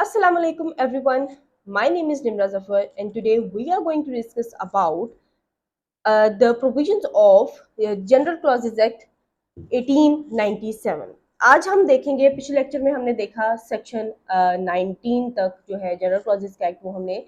Assalamu alaikum everyone. My name is Nimra Zafar and today we are going to discuss about the provisions of General Clauses Act 1897. आज हम देखेंगे, पिछले lecture में हमने देखा section 19 तक जो है जनरल क्लॉजेज का एक्ट वो हमने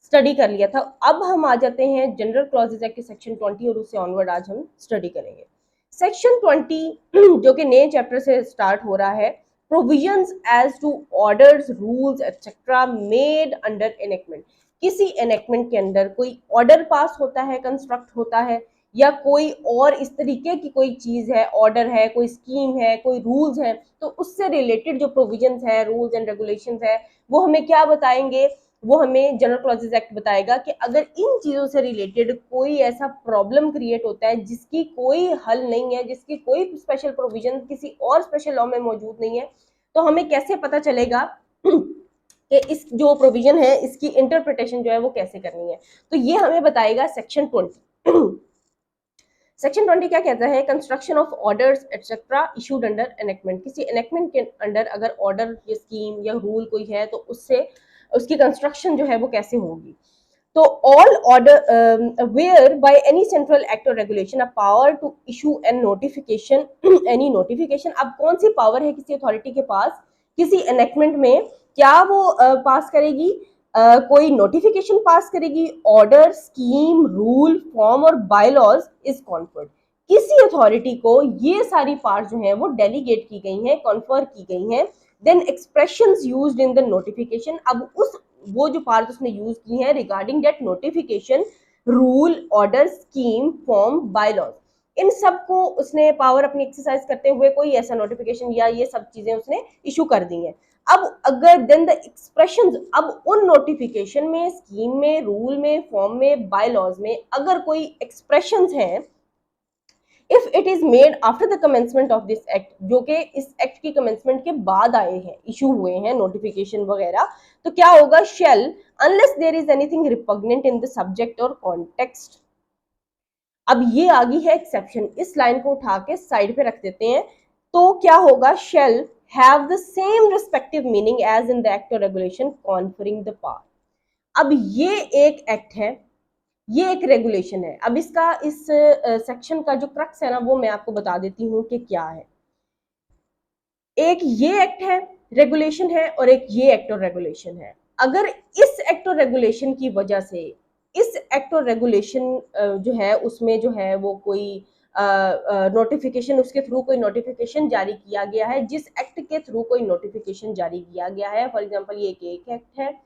स्टडी कर लिया था। अब हम आ जाते हैं जनरल क्लॉजेज एक्ट के सेक्शन 20 और उससे ऑनवर्ड आज हम स्टडी करेंगे। सेक्शन 20 जो कि नए चैप्टर से स्टार्ट हो रहा है, provisions as to orders rules etcetera made under enactment. किसी एनेक्टमेंट के अंदर कोई ऑर्डर पास होता है, कंस्ट्रक्ट होता है, या कोई और इस तरीके की कोई चीज है, ऑर्डर है, कोई स्कीम है, कोई रूल्स है, तो उससे रिलेटेड जो प्रोविजंस है, रूल्स एंड रेगुलेशंस है, वो हमें क्या बताएंगे? वो हमें जनरल क्लॉजेज एक्ट बताएगा कि अगर इन चीजों से रिलेटेड कोई ऐसा प्रॉब्लम क्रिएट होता है जिसकी कोई हल नहीं है, जिसकी कोई स्पेशल प्रोविजन किसी और स्पेशल लॉ में मौजूद नहीं है, तो हमें कैसे पता चलेगा कि इस जो प्रोविजन है इसकी इंटरप्रिटेशन जो है वो कैसे करनी है। तो ये हमें बताएगा सेक्शन 20। सेक्शन 20 क्या कहता है? Construction of orders etcetera issued under enactment. किसी एनेक्टमेंट के अंडर अगर ऑर्डर या स्कीम या रूल कोई है तो उससे उसकी कंस्ट्रक्शन जो है वो कैसे होगी। तो all order whereby any central act और regulation a power to issue an notification any notification. अब कौन सी पावर है किसी अथॉरिटी के पास किसी एनेक्टमेंट में? क्या वो पास करेगी? कोई नोटिफिकेशन पास करेगी, ऑर्डर, स्कीम, रूल, फॉर्म और बायलॉज इज कॉन्फर्ड। किसी अथॉरिटी को ये सारी पावर जो है वो डेलीगेट की गई हैं, कॉन्फर की गई हैं। Then expressions used in the notification. अब उस वो जो पार्ट उसने यूज की है regarding that notification, rule, order, scheme, form, bylaws, इन सब को उसने पावर अपनी एक्सरसाइज करते हुए कोई ऐसा नोटिफिकेशन या ये सब चीजें उसने इशू कर दी हैं। अब अगर देन द एक्सप्रेशंस, अब उन नोटिफिकेशन में, स्कीम में, रूल में, फॉर्म में, बायलॉज में अगर कोई एक्सप्रेशंस हैं, if it is made after the commencement of this act, जो कि इस एक्ट की कमेंसमेंट के बाद आए हैं, इशू हुए हैं नोटिफिकेशन वगैरह, तो क्या होगा? Shall unless there is anything repugnant in the subject और कॉन्टेक्स्ट। अब ये आ गई है एक्सेप्शन, इस लाइन को उठा के साइड पे रख देते हैं। तो क्या होगा? Shall have the same respective meaning as in the act और रेगुलेशन कॉन्फरिंग द पावर। अब ये एक एक्ट है, ये एक रेगुलेशन है। अब इसका इस सेक्शन का जो क्रक्स है ना वो मैं आपको बता देती हूँ कि क्या है। एक ये एक्ट है, रेगुलेशन है, और एक ये एक्ट और रेगुलेशन है। अगर इस एक्ट और रेगुलेशन की वजह से, इस एक्ट और रेगुलेशन जो है उसमें जो है वो कोई नोटिफिकेशन, उसके थ्रू कोई नोटिफिकेशन जारी किया गया है, जिस एक्ट के थ्रू कोई नोटिफिकेशन जारी किया गया है, फॉर एग्जांपल ये एक एक्ट है।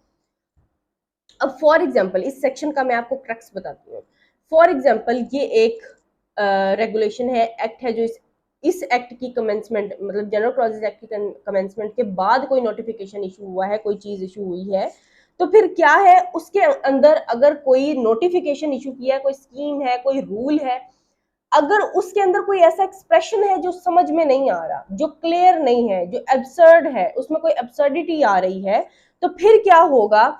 अब फॉर एग्जाम्पल इस सेक्शन का मैं आपको क्रक्स बताती हूँ। फॉर एग्जाम्पल ये एक रेगुलेशन है, एक्ट है, जो इस एक्ट की कमेंसमेंट, मतलब जनरल क्लॉजेज एक्ट की कमेंसमेंट के बाद कोई नोटिफिकेशन इशू हुआ है, कोई चीज इशू हुई है, तो फिर क्या है उसके अंदर अगर कोई नोटिफिकेशन इशू किया है, कोई स्कीम है, कोई रूल है, अगर उसके अंदर कोई ऐसा एक्सप्रेशन है जो समझ में नहीं आ रहा, जो क्लियर नहीं है, जो एब्सर्ड है, उसमें कोई एब्सर्डिटी आ रही है, तो फिर क्या होगा?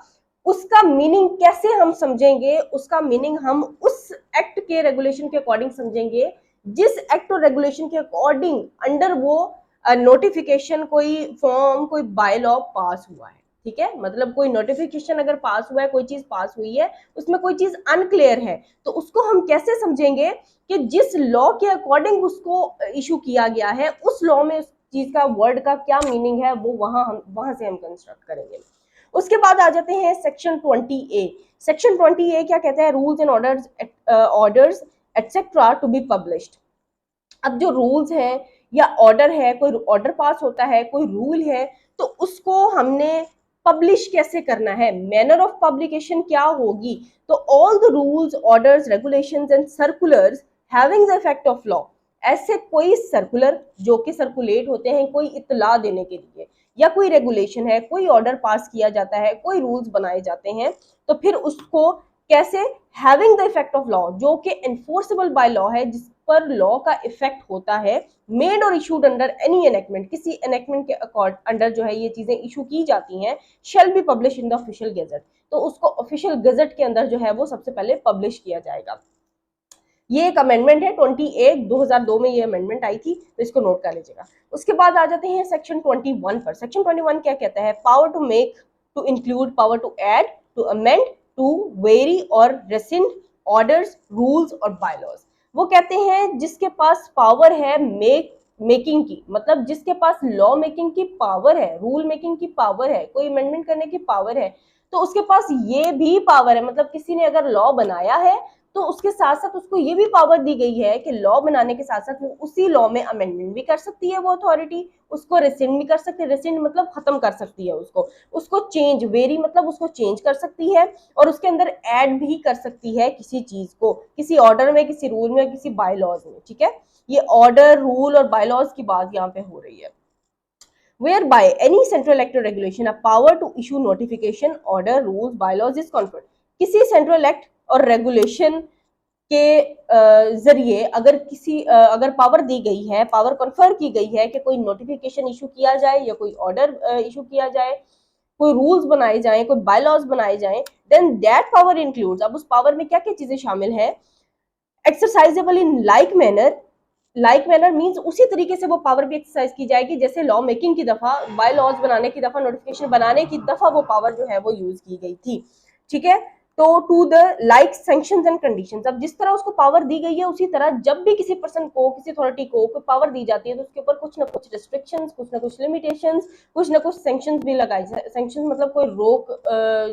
उसका मीनिंग कैसे हम समझेंगे? उसका मीनिंग हम उस एक्ट के रेगुलेशन के अकॉर्डिंग समझेंगे, जिस एक्ट और रेगुलेशन के अकॉर्डिंग अंडर वो नोटिफिकेशन, कोई फॉर्म, कोई बाय लॉ पास हुआ है। ठीक है, मतलब कोई नोटिफिकेशन अगर पास हुआ है, कोई चीज पास हुई है, उसमें कोई चीज अनक्लियर है, तो उसको हम कैसे समझेंगे कि जिस लॉ के अकॉर्डिंग उसको इशू किया गया है, उस लॉ में उस चीज का, वर्ड का क्या मीनिंग है, वो वहां से हम कंस्ट्रक्ट करेंगे। उसके बाद आ जाते हैं सेक्शन 20A। सेक्शन 20A क्या कहता है? Rules and orders etcetera to be published. अब जो रूल्स हैं या ऑर्डर है, कोई ऑर्डर पास होता है, कोई रूल है, तो उसको हमने पब्लिश कैसे करना है, मैनर ऑफ पब्लिकेशन क्या होगी? तो all the rules, orders, regulations and circulars having the effect of law. ऐसे कोई सर्कुलर जो कि सर्कुलेट होते हैं कोई इत्तला देने के लिए, या कोई रेगुलेशन है, कोई ऑर्डर पास किया जाता है, कोई रूल्स बनाए जाते हैं, तो फिर उसको कैसे? Having the effect of law, जो कि एनफोर्सेबल बाय लॉ है, जिस पर लॉ का इफेक्ट होता है, मेड और इशूड अंडर एनी एनेक्टमेंट, किसी एनेक्टमेंट के अंडर जो है ये चीजें इशू की जाती हैं, shall be publish in the official gazette. तो उसको ऑफिशियल गैजेट के अंदर जो है वो सबसे पहले पब्लिश किया जाएगा। ये एक अमेंडमेंट है, 2002 में ये अमेंडमेंट आई थी, तो इसको नोट कर लीजिएगा। उसके बाद आ जाते हैं सेक्शन 21 पर। सेक्शन 21 क्या कहता है? Power to make to include power to add, to amend, to vary or rescind orders, rules और bylaws। वो कहते हैं जिसके पास पावर है मेकिंग की, मतलब जिसके पास लॉ मेकिंग की पावर है, रूल मेकिंग की पावर है, कोई अमेंडमेंट करने की पावर है, तो उसके पास ये भी पावर है, मतलब किसी ने अगर लॉ बनाया है तो उसके साथ साथ उसको ये भी पावर दी गई है कि लॉ बनाने के साथ साथ वो उसी लॉ में अमेंडमेंट भी कर सकती है, वो अथॉरिटी उसको रेसिंड भी कर सकती है, रेसिंड मतलब खत्म कर सकती है उसको चेंज, वेरी मतलब उसको चेंज कर सकती है, और उसके अंदर ऐड भी कर सकती है किसी चीज को, किसी ऑर्डर में, किसी रूल में, किसी बाय लॉज में। ठीक है, ये ऑर्डर, रूल और बाय लॉज की बात यहाँ पे हो रही है। whereby any central act or regulation a power to issue notification, order, rules, bylaws is conferred। किसी सेंट्रल एक्ट और रेगुलेशन के जरिए अगर पावर दी गई है, पावर कन्फर की गई है कि कोई नोटिफिकेशन इशू किया जाए या कोई ऑर्डर इशू किया जाए, कोई रूल्स बनाए जाए, कोई बायलॉज बनाए जाए, देन दैट पावर इंक्लूड्स, अब उस पावर में क्या क्या चीजें शामिल है, exercisable in like manner means उसी तरीके से वो पावर भी एक्सरसाइज की जाएगी जैसे लॉ मेकिंग की दफा, बाय लॉज बनाने की दफा, नोटिफिकेशन बनाने की दफा वो पावर जो है वो यूज की गई थी। ठीक है, तो to the like sanctions and conditions, अब जिस तरह उसको पावर दी गई है उसी तरह जब भी किसी पर्सन को, किसी अथॉरिटी को कोई पावर दी जाती है तो उसके ऊपर कुछ ना कुछ रिस्ट्रिक्शंस, कुछ ना कुछ लिमिटेशंस, कुछ ना कुछ सैंक्शंस भी लगाई, सैंक्शंस मतलब कोई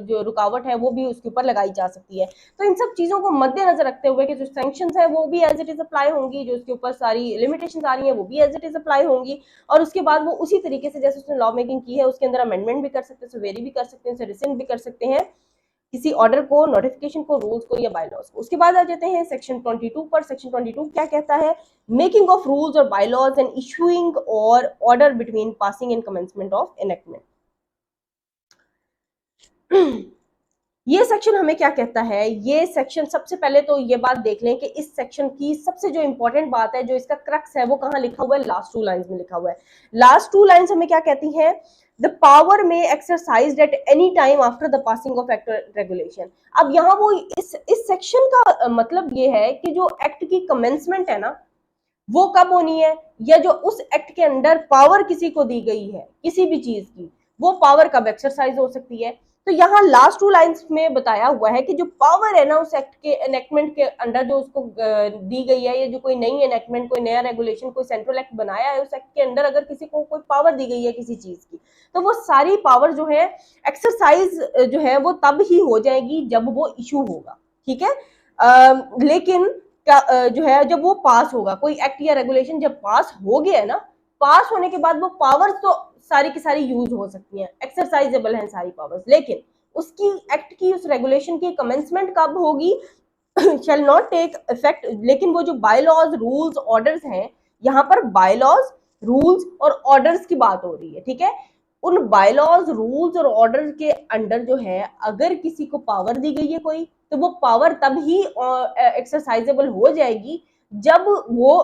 जो रुकावट है वो भी उसके ऊपर लगाई जा सकती है। तो इन सब चीजों को मद्देनजर रखते हुए कि जो सैंक्शंस है वो भी एज इट इज अप्लाई होंगी, जो उसके ऊपर सारी लिमिटेशंस आ रही है वो भी एज इट इज अप्लाई होंगी, और उसके बाद वो उसी तरीके से जैसे उसने लॉ मेकिंग की है उसके अंदर अमेंडमेंट भी कर सकते हैं, वेरी भी कर सकते हैं, रिसेंट भी कर सकते हैं किसी ऑर्डर को, नोटिफिकेशन को, रूल्स को या बायलॉज को। उसके बाद आ जाते हैं सेक्शन 22 पर। सेक्शन 22 क्या कहता है, मेकिंग ऑफ रूल्स और बायलॉज एंड इशूइंग और order between passing and commencement of enactment. ये सेक्शन हमें क्या कहता है, ये सेक्शन सबसे पहले तो ये बात देख लें कि इस सेक्शन की सबसे जो इंपॉर्टेंट बात है, जो इसका क्रक्स है, वो कहाँ लिखा हुआ है, लास्ट 2 लाइंस में लिखा हुआ है। लास्ट 2 लाइंस हमें क्या कहती है, द पावर में exercised at any time after the passing of act regulation. अब यहाँ वो इस सेक्शन का मतलब ये है कि जो एक्ट की कमेंसमेंट है ना वो कब होनी है, या जो उस एक्ट के अंडर पावर किसी को दी गई है किसी भी चीज की, वो पावर कब एक्सरसाइज हो सकती है। तो यहाँ लास्ट 2 लाइंस में बताया हुआ है कि जो पावर है ना उस एक्ट के एनेक्टमेंट के अंडर जो उसको दी गई है, या जो कोई नई एनेक्टमेंट, कोई नया रेगुलेशन, कोई सेंट्रल एक्ट बनाया है, उस एक्ट के अंडर अगर किसी को कोई पावर दी गई है किसी चीज की, तो वो सारी पावर जो है एक्सरसाइज जो है वो तब ही हो जाएगी जब वो इशू होगा। ठीक है, लेकिन जो है जब वो पास होगा, कोई एक्ट या रेगुलेशन जब पास हो गया ना, पास होने के बाद वो पावर्स तो सारी की सारी यूज हो सकती हैं, एक्सरसाइजेबल हैं सारी पावर्स, लेकिन उसकी एक्ट की, उस रेगुलेशन की कमेंसमेंट कब होगी, शैल नॉट टेक इफेक्ट। लेकिन वो जो बायलॉज, रूल्स, ऑर्डर्स हैं, यहाँ पर बायलॉज, रूल्स और ऑर्डर्स की बात हो रही है। ठीक है, उन बायलॉज, रूल्स और ऑर्डर के अंडर जो है अगर किसी को पावर दी गई है कोई, तो वो पावर तब ही एक्सरसाइजेबल हो जाएगी जब वो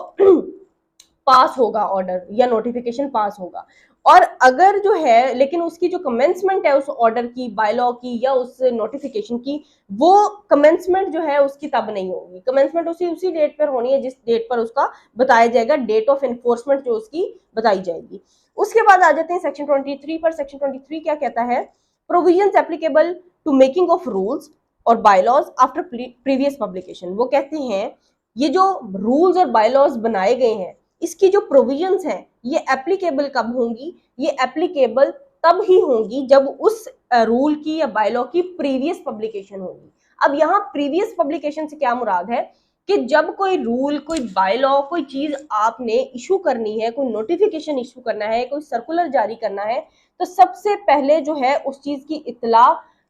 पास होगा ऑर्डर या नोटिफिकेशन पास होगा। और अगर जो है, लेकिन उसकी जो कमेंसमेंट है उस ऑर्डर की, बायलॉ की या उस नोटिफिकेशन की, वो कमेंसमेंट जो है उसकी तब नहीं होगी, कमेंसमेंट उसी डेट पर होनी है जिस डेट पर उसका बताया जाएगा, डेट ऑफ एनफोर्समेंट जो उसकी बताई जाएगी। उसके बाद आ जाते हैं सेक्शन 23 पर। सेक्शन 23 क्या कहता है, provisions applicable to making of rules और बायलॉज आफ्टर प्रीवियस पब्लिकेशन। वो कहते हैं ये जो रूल्स और बायलॉज बनाए गए हैं, इसकी जो प्रोविजंस हैं ये एप्लीकेबल कब होंगी, ये एप्लीकेबल तब ही होंगी जब उस रूल की या बायलॉ की प्रीवियस पब्लिकेशन होगी। अब यहाँ प्रीवियस पब्लिकेशन से क्या मुराद है कि जब कोई रूल, कोई बायलॉ, कोई चीज आपने इशू करनी है, कोई नोटिफिकेशन इशू करना है, कोई सर्कुलर जारी करना है, तो सबसे पहले जो है उस चीज की इत्तला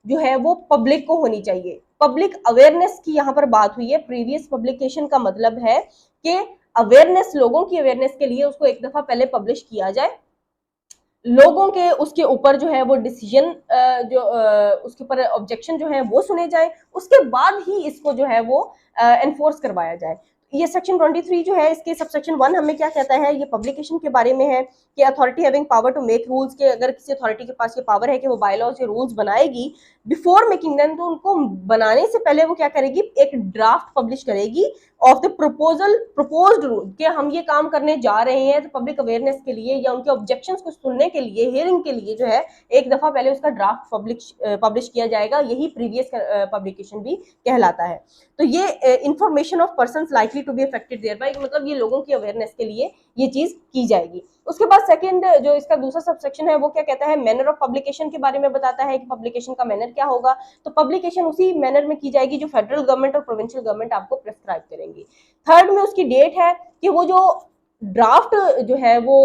जो है वो पब्लिक को होनी चाहिए। पब्लिक अवेयरनेस की यहाँ पर बात हुई है। प्रीवियस पब्लिकेशन का मतलब है कि अवेयरनेस, लोगों की अवेयरनेस के लिए उसको एक दफा पहले पब्लिश किया जाए, लोगों के उसके ऊपर जो है वो डिसीजन, जो उसके ऊपर ऑब्जेक्शन जो है वो सुने जाए, उसके बाद ही इसको जो है वो एनफोर्स करवाया जाए। ये सेक्शन 23 जो है इसके सबसेक्शन 1 हमें क्या कहता है, ये पब्लिकेशन के बारे में है कि authority having power to make rules, के अगर किसी अथॉरिटी के पास ये पावर है कि वो बायलॉज या रूल्स बनाएगी, बिफोर मेकिंग देम, तो उनको बनाने से पहले वो क्या करेगी, एक ड्राफ्ट पब्लिश करेगी ऑफ द प्रपोज्ड रूल, कि हम ये काम करने जा रहे हैं, तो पब्लिक अवेयरनेस के लिए या उनके ऑब्जेक्शंस को सुनने के लिए, हियरिंग के लिए जो है एक दफा पहले उसका ड्राफ्ट पब्लिश किया जाएगा। यही प्रीवियस पब्लिकेशन भी कहलाता है। तो ये information of person likely to be affected thereby, मतलब ये लोगों की अवेयरनेस के लिए ये चीज की जाएगी। उसके बाद सेकंड जो इसका दूसरा सबसेक्शन है वो क्या कहता है, मैनर ऑफ पब्लिकेशन के बारे में बताता है कि पब्लिकेशन का मैनर क्या होगा। तो पब्लिकेशन उसी मैनर में की जाएगी जो फेडरल गवर्नमेंट और प्रोविंशियल गवर्नमेंट आपको प्रेस्क्राइब करेंगी। थर्ड में उसकी डेट है कि वो जो ड्राफ्ट जो है वो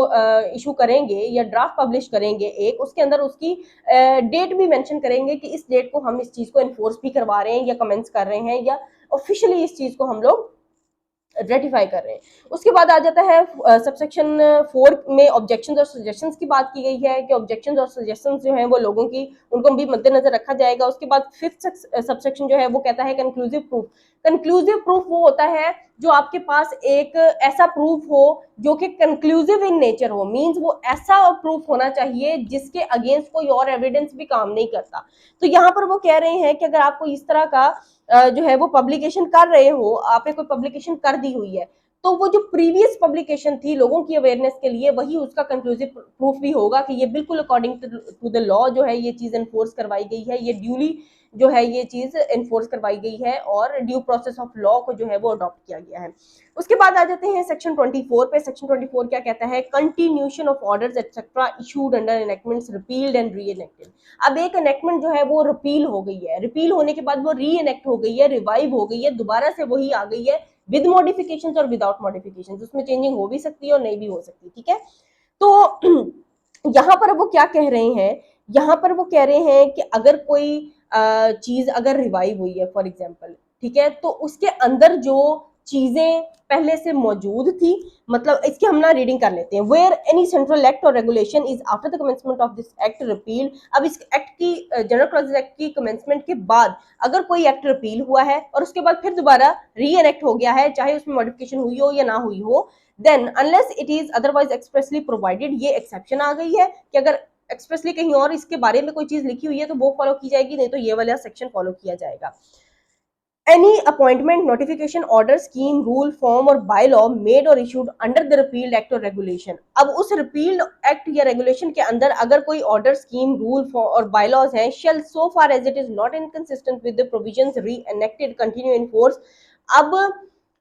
इशू करेंगे या ड्राफ्ट पब्लिश करेंगे एक, उसके अंदर उसकी डेट भी मेंशन करेंगे कि इस डेट को हम इस चीज को एनफोर्स भी करवा रहे हैं या कमेंट्स कर रहे हैं या ऑफिशियली इस चीज को हम लोग रेटिफाई कर रहे हैं। उसके बाद आ जाता है सबसेक्शन 4 में ऑब्जेक्शंस और सजेशंस की बात की गई है कि ऑब्जेक्शंस और सजेशंस जो हैं वो लोगों की, उनको भी मद्देनजर रखा जाएगा। उसके बाद फिफ्थ सबसेक्शन जो है वो कहता है कंक्लूसिव प्रूफ। कंक्लूसिव प्रूफ वो होता है जो आपके पास एक ऐसा प्रूफ हो जो कि कंक्लूसिव इन नेचर हो, मींस वो ऐसा प्रूफ होना चाहिए जिसके अगेंस्ट कोई और एविडेंस भी काम नहीं करता। तो यहाँ पर वो कह रहे हैं कि अगर आपको इस तरह का जो है वो पब्लिकेशन कर रहे हो, आपने कोई पब्लिकेशन कर दी हुई है, तो वो जो प्रीवियस पब्लिकेशन थी लोगों की अवेयरनेस के लिए, वही उसका कंक्लूसिव प्रूफ भी होगा कि ये बिल्कुल अकॉर्डिंग टू द लॉ जो है ये चीज एनफोर्स करवाई गई है, ये ड्यूली जो है ये चीज एनफोर्स करवाई गई है और ड्यू प्रोसेस ऑफ लॉ को जो है वो अडॉप्ट किया गया है। उसके बाद आ जाते हैं सेक्शन 24 पे। सेक्शन 24 क्या कहता है, continuation of orders etcetera issued under enactments repealed and reenacted. अब एक एनेक्टमेंट जो है वो रिपील हो गई है, रिपील होने के बाद वो री एनेक्ट हो गई है, रिवाइव हो गई है, दोबारा से वही आ गई है विद मॉडिफिकेशंस और विदाउट मॉडिफिकेशंस, उसमें चेंजिंग हो भी सकती है और नहीं भी हो सकती, ठीक है। तो यहाँ पर वो क्या कह रहे हैं, यहाँ पर वो कह रहे हैं कि अगर कोई चीज अगर रिवाइव हुई है फॉर एग्जांपल, ठीक है, तो उसके अंदर जो चीजें पहले से मौजूद थी, मतलब इसकी हम ना रीडिंग कर लेते हैं। वेयर एनी सेंट्रल एक्ट और regulation is after the commencement of this act repeal. अब इस एक्ट की जनरल क्लॉजेज एक्ट की कमेंसमेंट के बाद अगर कोई एक्ट रिपील हुआ है और उसके बाद फिर दोबारा री एनेक्ट हो गया है, चाहे उसमें मॉडिफिकेशन हुई हो या ना हुई हो, then unless it is otherwise expressly provided, ये एक्सेप्शन आ गई है कि अगर एक्सप्रेसली कहीं और इसके बारे में कोई चीज लिखी हुई है तो वो फॉलो की जाएगी, नहीं तो ये वाला सेक्शन फॉलो किया जाएगा। Any appointment, notification, order, scheme, rule, form और bylaw made or issued under the repealed act or regulation। अब उस repealed act या regulation के अंदर अगर कोई order, scheme, rule, form और bylaws हैं, shall so far as it is not inconsistent with the provisions re-enacted continue in force। अब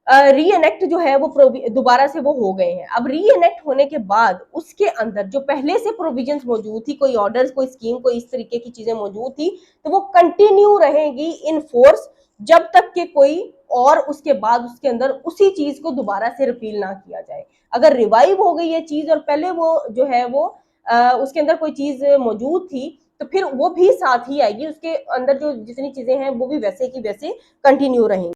री एनेक्ट जो है वो दोबारा से वो हो गए हैं। अब री एनेक्ट होने के बाद उसके अंदर जो पहले से प्रोविजंस मौजूद थी, कोई ऑर्डर्स, कोई स्कीम, कोई इस तरीके की चीजें मौजूद थी, तो वो कंटिन्यू रहेगी इन फोर्स जब तक कि कोई और उसके बाद उसके अंदर उसी चीज को दोबारा से रिपील ना किया जाए। अगर रिवाइव हो गई है चीज और पहले वो जो है वो उसके अंदर कोई चीज मौजूद थी, तो फिर वो भी साथ ही आएगी, उसके अंदर जो जितनी चीजें हैं वो भी वैसे की वैसे कंटिन्यू रहेंगी।